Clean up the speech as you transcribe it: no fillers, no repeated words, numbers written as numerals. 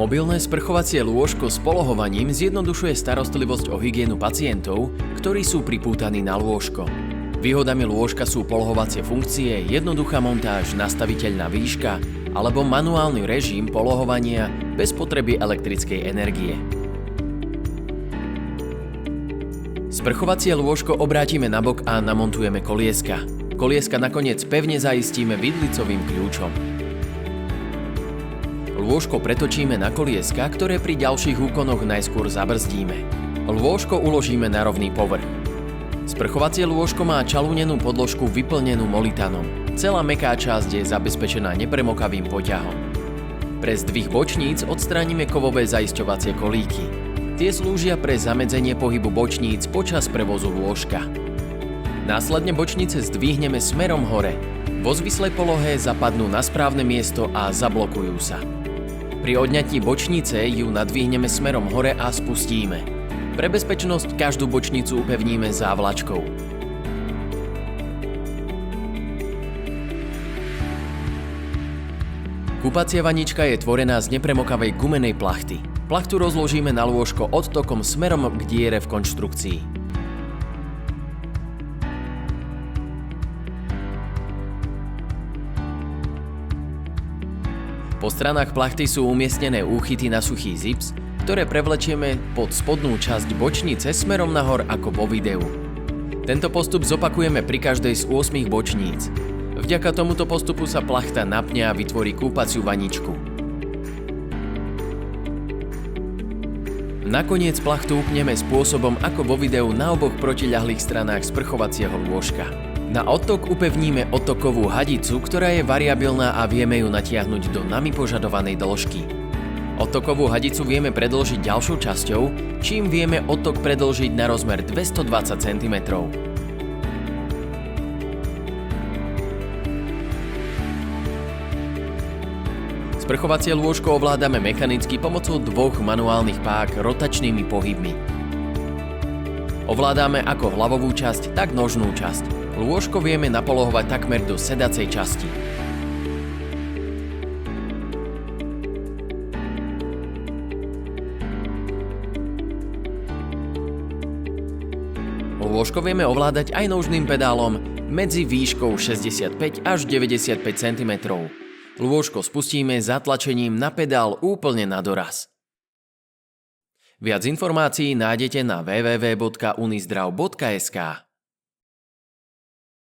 Mobilné sprchovacie lôžko s polohovaním zjednodušuje starostlivosť o hygienu pacientov, ktorí sú pripútaní na lôžko. Výhodami lôžka sú polohovacie funkcie, jednoduchá montáž, nastaviteľná výška alebo manuálny režim polohovania bez potreby elektrickej energie. Sprchovacie lôžko obrátime nabok a namontujeme kolieska. Kolieska nakoniec pevne zaistíme vidlicovým kľúčom. Lôžko pretočíme na kolieska, ktoré pri ďalších úkonoch najskôr zabrzdíme. Lôžko uložíme na rovný povrch. Sprchovacie lôžko má čalúnenú podložku vyplnenú molitanom. Celá mäkká časť je zabezpečená nepremokavým poťahom. Pre zdvih bočníc odstránime kovové zaisťovacie kolíky. Tie slúžia pre zamedzenie pohybu bočníc počas prevozu lôžka. Následne bočnice zdvihneme smerom hore. Vo zvislej polohe zapadnú na správne miesto a zablokujú sa. Pri odňatí bočnice ju nadvihneme smerom hore a spustíme. Pre bezpečnosť každú bočnicu upevníme závlačkou. Kúpacia vanička je tvorená z nepremokavej gumenej plachty. Plachtu rozložíme na lôžko odtokom smerom k diere v konštrukcii. Po stranách plachty sú umiestnené úchyty na suchý zips, ktoré prevlečieme pod spodnú časť bočnice smerom nahor ako vo videu. Tento postup zopakujeme pri každej z 8 bočníc. Vďaka tomuto postupu sa plachta napne a vytvorí kúpaciu vaničku. Nakoniec plachtu upneme spôsobom ako vo videu na oboch protiľahlých stranách sprchovacieho lôžka. Na odtok upevníme odtokovú hadicu, ktorá je variabilná a vieme ju natiahnuť do nami požadovanej dĺžky. Odtokovú hadicu vieme predĺžiť ďalšou časťou, čím vieme odtok predĺžiť na rozmer 220 cm. Sprchovacie lôžko ovládame mechanicky pomocou dvoch manuálnych pák rotačnými pohybmi. Ovládame ako hlavovú časť, tak nožnú časť. Lôžko vieme napolohovať takmer do sedacej časti. Lôžko vieme ovládať aj nožným pedálom medzi výškou 65 až 95 cm. Lôžko spustíme zatlačením na pedál úplne na doraz. Viac informácií nájdete na www.unizdrav.sk.